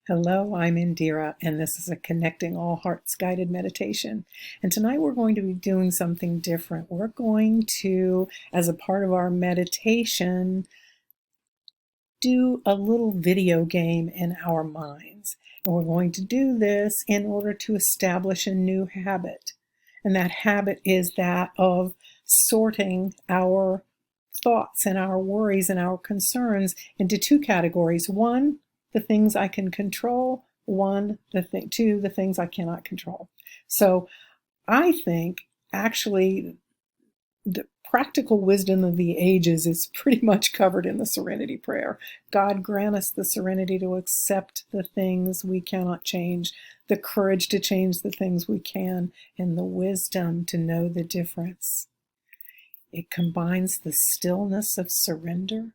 Hello, I'm Indira, and this is a Connecting All Hearts guided meditation. And tonight we're going to be doing something different. We're going to, as a part of our meditation, do a little video game in our minds. And we're going to do this in order to establish a new habit. And that habit is that of sorting our thoughts and our worries and our concerns into two categories. One, the things I can control. Two, the things I cannot control. So I think actually the practical wisdom of the ages is pretty much covered in the Serenity Prayer. God grant us the serenity to accept the things we cannot change, the courage to change the things we can, and the wisdom to know the difference. It combines the stillness of surrender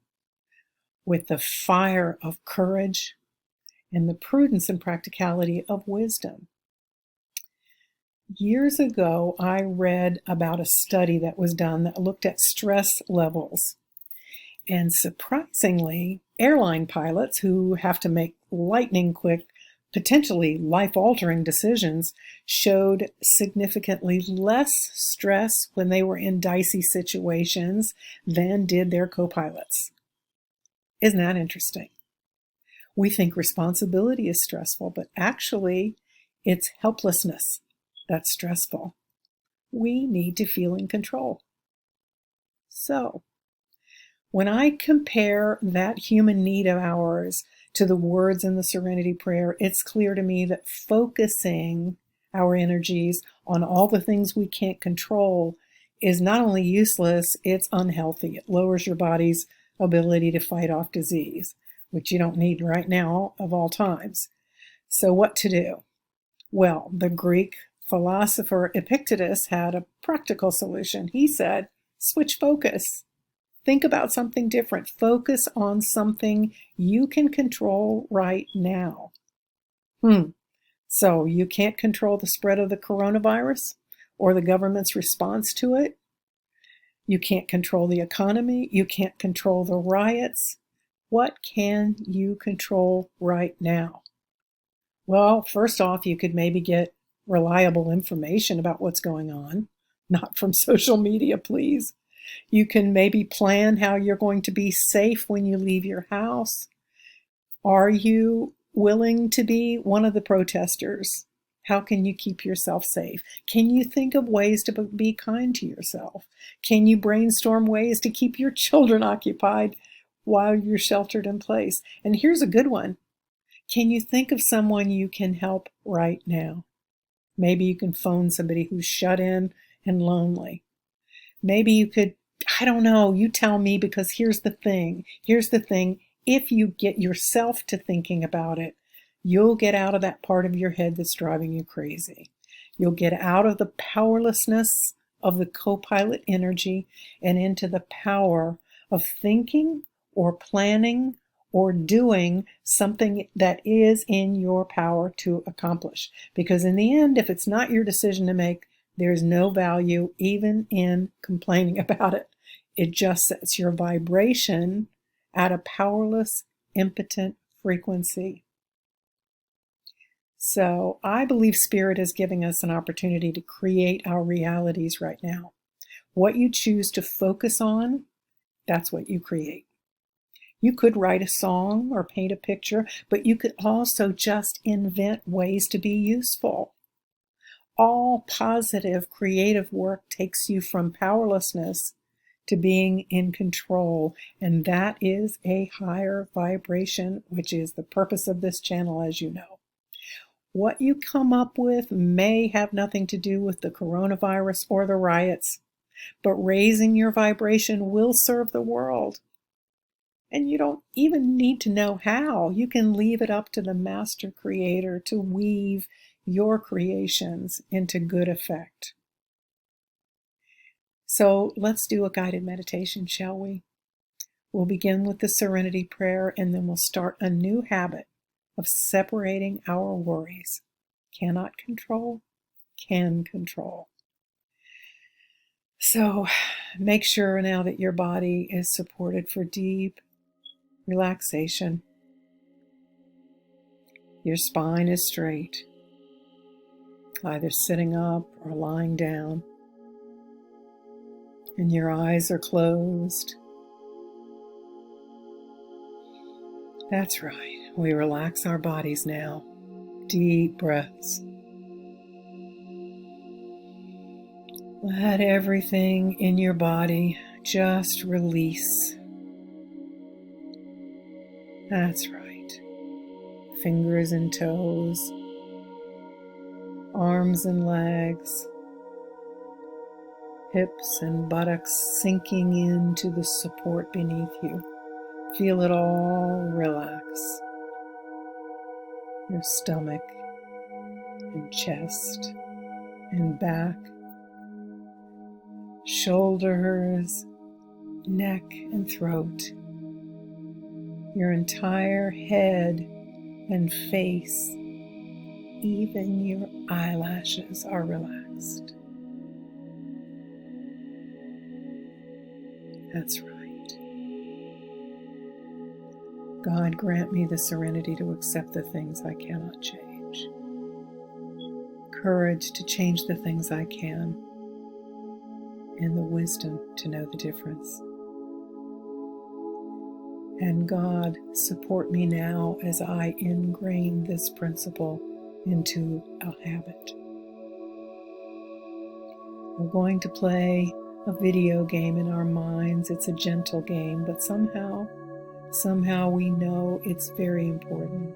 with the fire of courage and the prudence and practicality of wisdom. Years ago, I read about a study that was done that looked at stress levels. And surprisingly, airline pilots who have to make lightning quick, potentially life-altering decisions showed significantly less stress when they were in dicey situations than did their co-pilots. Isn't that interesting? We think responsibility is stressful, but actually it's helplessness that's stressful. We need to feel in control. So, when I compare that human need of ours to the words in the Serenity Prayer, it's clear to me that focusing our energies on all the things we can't control is not only useless, it's unhealthy. It lowers your body's ability to fight off disease, which you don't need right now of all times. So what to do? Well, the Greek philosopher Epictetus had a practical solution. He said, switch focus. Think about something different. Focus on something you can control right now. So you can't control the spread of the coronavirus or the government's response to it. You can't control the economy. You can't control the riots. What can you control right now? Well, first off, you could maybe get reliable information about what's going on, not from social media, please. You can maybe plan how you're going to be safe when you leave your house. Are you willing to be one of the protesters? How can you keep yourself safe? Can you think of ways to be kind to yourself? Can you brainstorm ways to keep your children occupied while you're sheltered in place? And here's a good one. Can you think of someone you can help right now? Maybe you can phone somebody who's shut in and lonely. Maybe you could, I don't know, you tell me, because here's the thing. If you get yourself to thinking about it, you'll get out of that part of your head that's driving you crazy. You'll get out of the powerlessness of the co-pilot energy and into the power of thinking or planning or doing something that is in your power to accomplish. Because in the end, if it's not your decision to make, there's no value even in complaining about it. It just sets your vibration at a powerless, impotent frequency. So I believe Spirit is giving us an opportunity to create our realities right now. What you choose to focus on, that's what you create. You could write a song or paint a picture, but you could also just invent ways to be useful. All positive, creative work takes you from powerlessness to being in control, and that is a higher vibration, which is the purpose of this channel, as you know. What you come up with may have nothing to do with the coronavirus or the riots, but raising your vibration will serve the world. And you don't even need to know how. You can leave it up to the master creator to weave your creations into good effect. So let's do a guided meditation, shall we? We'll begin with the Serenity Prayer, and then we'll start a new habit of separating our worries. Cannot control, can control. So make sure now that your body is supported for deep relaxation. Your spine is straight, either sitting up or lying down, and your eyes are closed. That's right. We relax our bodies now. Deep breaths. Let everything in your body just release. That's right. Fingers and toes, arms and legs, hips and buttocks sinking into the support beneath you. Feel it all relax. Your stomach and chest and back, shoulders, neck and throat. Your entire head and face, even your eyelashes are relaxed. That's right. God, grant me the serenity to accept the things I cannot change, courage to change the things I can, and the wisdom to know the difference. And God, support me now as I ingrain this principle into a habit. We're going to play a video game in our minds. It's a gentle game, but somehow we know it's very important.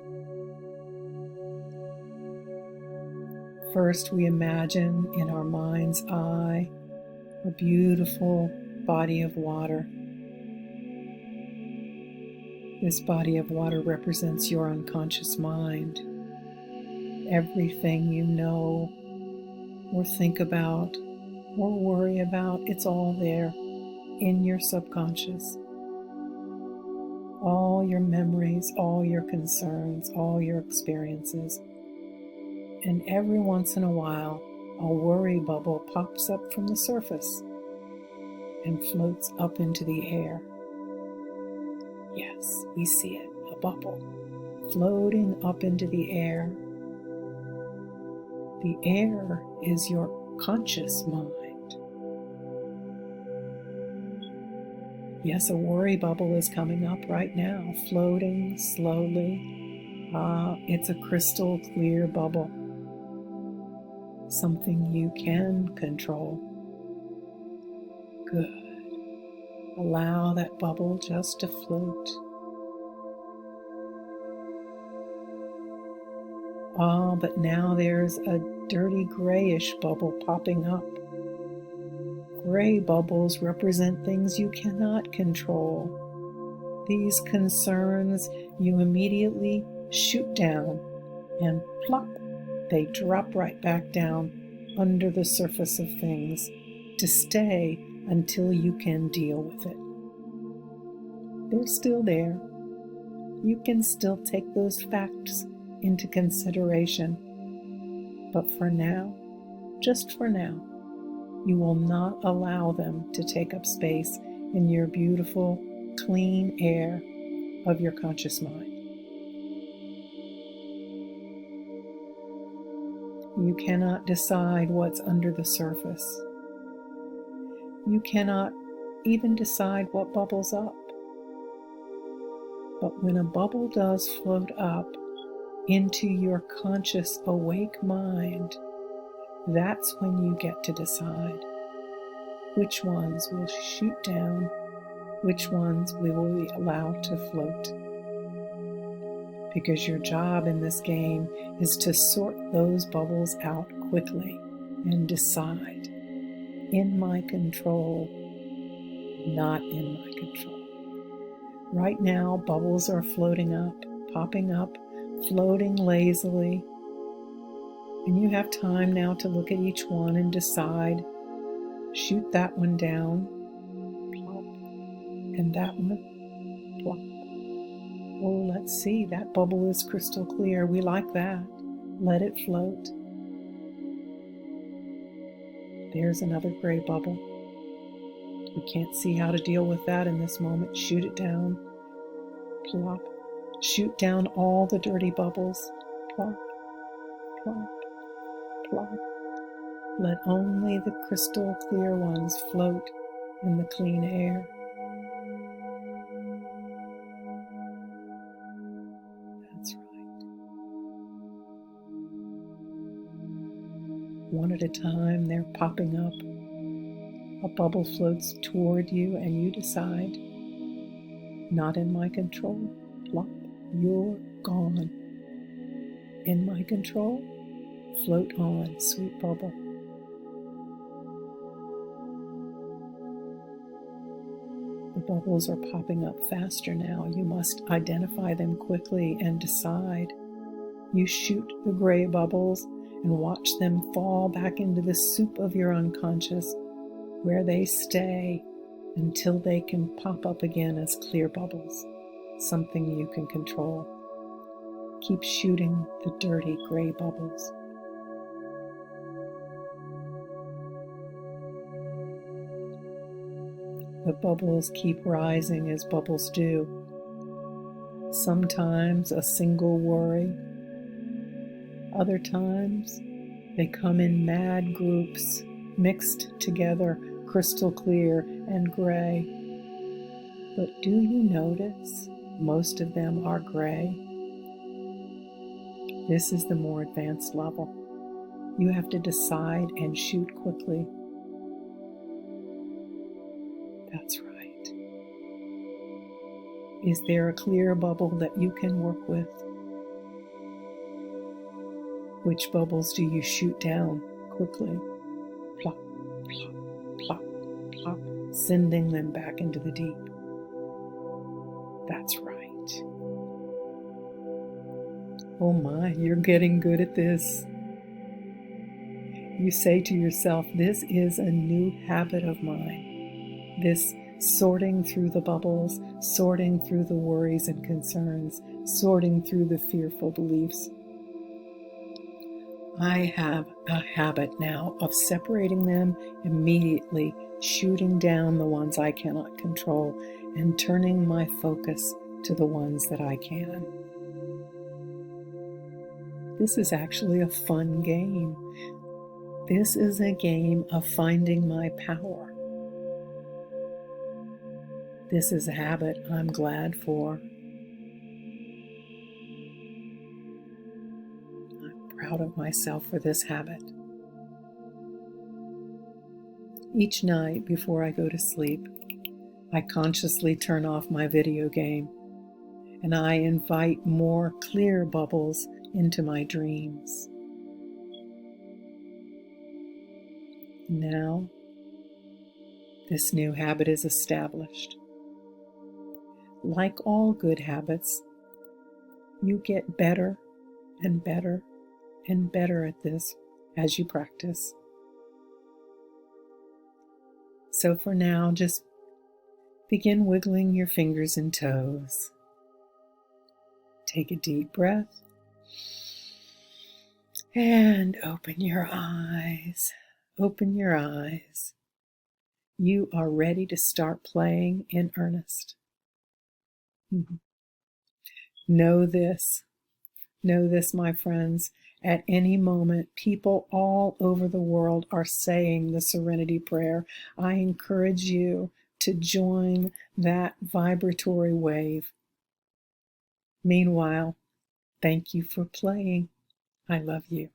First, we imagine in our mind's eye a beautiful body of water. This body of water represents your unconscious mind. Everything you know or think about or worry about, it's all there in your subconscious. All your memories, all your concerns, all your experiences. And every once in a while, a worry bubble pops up from the surface and floats up into the air. Yes, we see it, a bubble floating up into the air. The air is your conscious mind. Yes, a worry bubble is coming up right now, floating slowly. It's a crystal clear bubble. Something you can control. Good. Allow that bubble just to float. But now there's a dirty grayish bubble popping up. Gray bubbles represent things you cannot control. These concerns you immediately shoot down, and plop, they drop right back down under the surface of things to stay until you can deal with it. They're still there. You can still take those facts into consideration. But for now, just for now, you will not allow them to take up space in your beautiful, clean air of your conscious mind. You cannot decide what's under the surface. You cannot even decide what bubbles up. But when a bubble does float up into your conscious, awake mind, that's when you get to decide which ones will shoot down, which ones we will be allowed to float. Because your job in this game is to sort those bubbles out quickly and decide, in my control, not in my control. Right now, bubbles are floating up, popping up, floating lazily. And you have time now to look at each one and decide, shoot that one down, plop, and that one, plop. Oh, let's see, that bubble is crystal clear. We like that. Let it float. There's another gray bubble. We can't see how to deal with that in this moment. Shoot it down, plop. Shoot down all the dirty bubbles. plop, plop, plop. Let only the crystal clear ones float in the clean air. That's right. One at a time, they're popping up. A bubble floats toward you, and you decide, not in my control. Plop, you're gone. In my control, float on, sweet bubble. The bubbles are popping up faster now. You must identify them quickly and decide. You shoot the gray bubbles and watch them fall back into the soup of your unconscious, where they stay until they can pop up again as clear bubbles, something you can control. Keep shooting the dirty gray bubbles. The bubbles keep rising as bubbles do. Sometimes a single worry. Other times they come in mad groups, mixed together, crystal clear and gray. But do you notice most of them are gray? This is the more advanced level. You have to decide and shoot quickly. That's right. Is there a clear bubble that you can work with? Which bubbles do you shoot down quickly? Plop, plop, plop, plop, sending them back into the deep. That's right. Oh my, you're getting good at this. You say to yourself, this is a new habit of mine. This sorting through the bubbles, sorting through the worries and concerns, sorting through the fearful beliefs. I have a habit now of separating them immediately, shooting down the ones I cannot control, and turning my focus to the ones that I can. This is actually a fun game. This is a game of finding my power. This is a habit I'm glad for. I'm proud of myself for this habit. Each night before I go to sleep, I consciously turn off my video game, and I invite more clear bubbles into my dreams. Now, this new habit is established. Like all good habits, you get better and better and better at this as you practice. So for now, just begin wiggling your fingers and toes. Take a deep breath and open your eyes. Open your eyes. You are ready to start playing in earnest. Know this, my friends. At any moment, people all over the world are saying the Serenity Prayer. I encourage you to join that vibratory wave. Meanwhile, thank you for playing. I love you.